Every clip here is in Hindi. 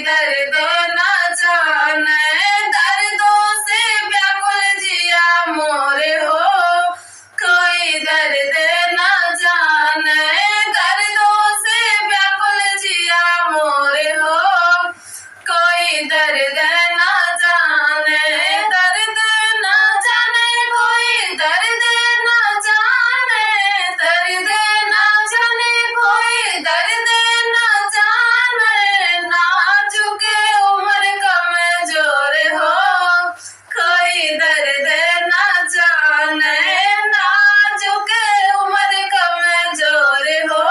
दर्द न जाने, दर्दों से व्याकुल जिया मोरे हो। कोई दर्द न जाने, दर्दों से व्याकुल जिया मोरे हो। कोई दर्द न जाने, दर्द न जाने, कोई दर्द न जाने, दर्द न जाने, कोई दर्द न जाने। नाजुक उम्र कमजोर हो, कोई दर्द न जाने, नाजुक उम्र कमजोर हो।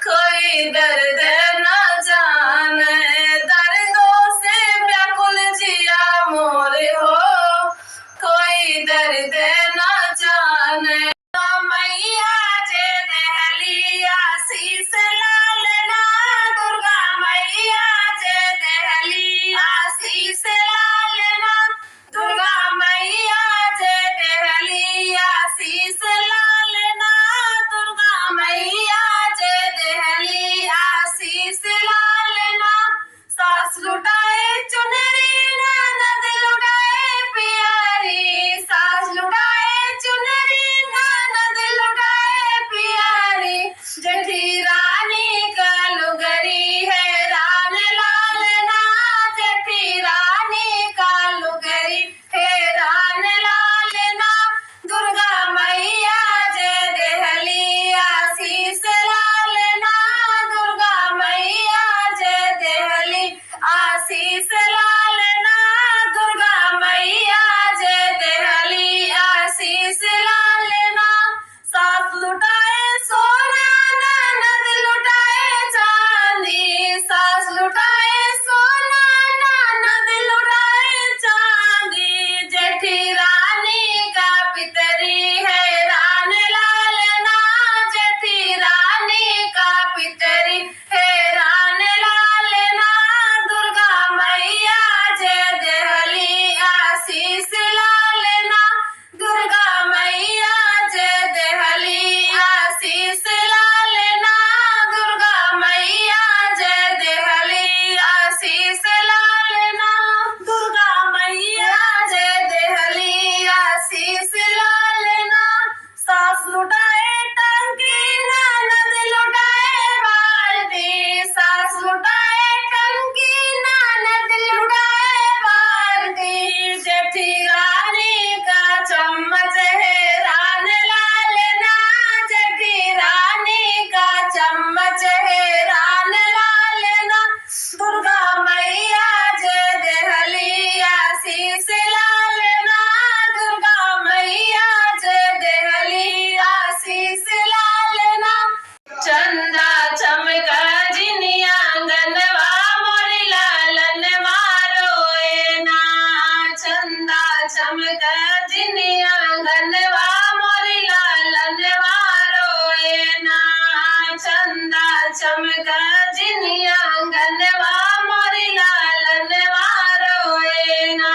कोई दर्द न जाने, दर्दों से व्याकुल जिया मोरे हो। कोई दर्द न जाने। मैया जे दहलिया शीस लालना, दुर्गा मैया जे दहलिया शीस लालना, दुर्गा मैया जे दहलिया शीस लालना, दुर्गा मैया जे दहलिया शीस लालना। सास लुटाए चुनरी, ननद लुटाए प्यारी, सास लुटाए चुनरी, ननद लुटाए प्यारी। जेठी रानी का लुगरी है रान लालना, जेठी रानी का लुगरी है रान लालना। दुर्गा मैया जे दहलिया शीस लालना, दुर्गा मैया जे दहली आशीष लालना, दुर्गा मैया जे दहली आशीष लालना। सास लुटाए सोना, ननद लुटाए चांदी, सास लुटाए सोना, ननद लुटाए चांदी। जेठी रानी का पितरी है रान लालना, जेठी रानी का पितरी है रान लालना। दुर्गा मैया जे दहली आशीष लालना, दुर्गा मैया जे दहली आशीष लालना, दुर्गा मैया जे दहली आशीष लालना, दुर्गा मैया जे दहली आशीष लालना। सास लुटाए टंकी, ननद लुटाए बाल्टी, सास लुटाए टंकी, ननद लुटाए बाल्टी। जेठी रानी का चम्मच है रान लालना, जेठी रानी का चम्मच है रान लालना। दुर्गा मैया जे दहली आशीष लालना, दुर्गा मैया जे दहली आशीष लालना। चंदा चमका जिनिया गनवा मोरी लालन मारोए ना, चंदा चमका जिनिया गनवा मोरी लालन मारोए ना, चंदा चमका जिनिया गनवा मोरी लालन मारोए ना।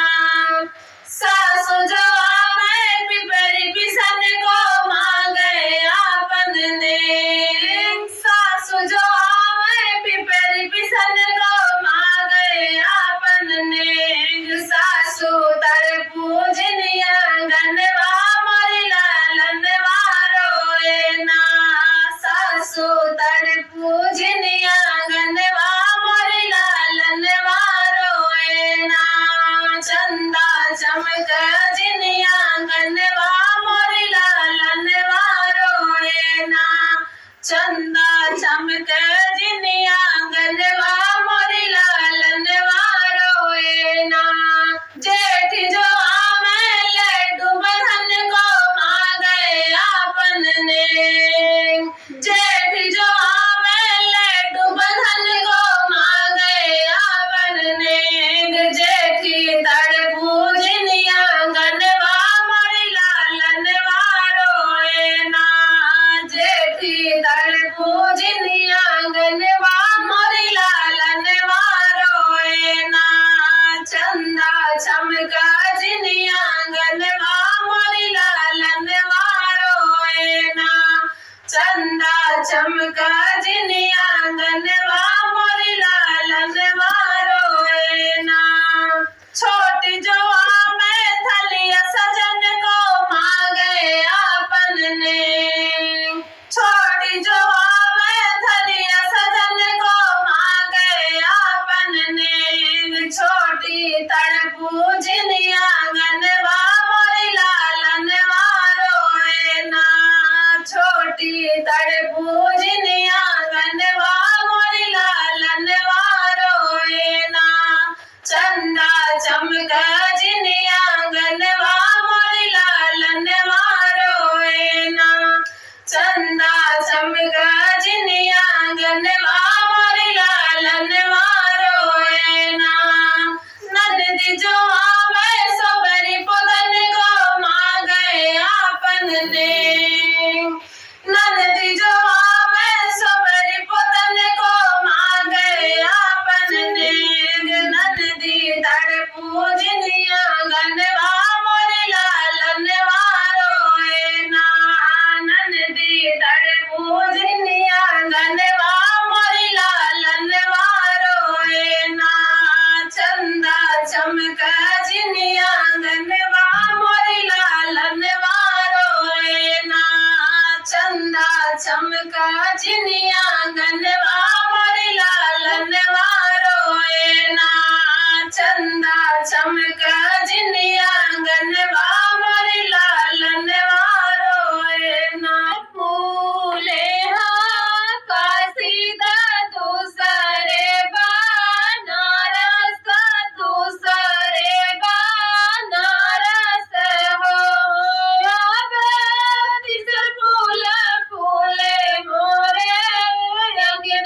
सासु जो आवे पिपरी पिसन को मांगे आपन ने, सासु जो आवे पिपरी पिसन को मांगे आपन ने। सासु तर पूजनिया गनवा मोरी लालन मारोए ना, सासु तर पूजनिया रोए ना। नंदी जो आवे सबरी पुदन को मांगे आपन ने। नंदी जो आवे सबरी पुदन को मांगे आपन ने। नंदी दड़ पूजनिया गनवा मोरी लालन रोए ना। नंदी दड़ पूजनिया गनवा मोरी लालन रोए ना। चंदा चमक जिनिया गनवा मोरी लालन रोए ना। चंदा चमक जिनिया गनवा मोरी लालन रोए ना। चंदा चमक जिनिया गनवा मोरी लालन रोए ना। फूले काशीदा दूसरे बनारस दूसरे बनारस हो। अब दिसर फूल फूले मोरे अंगना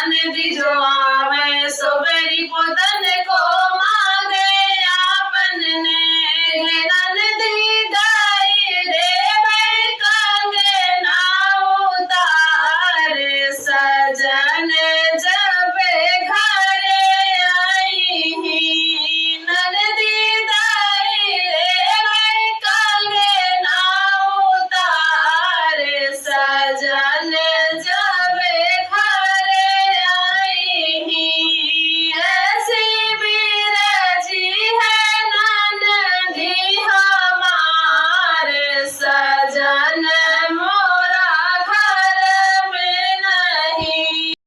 नदी जो आवे सो बेरी पोतन को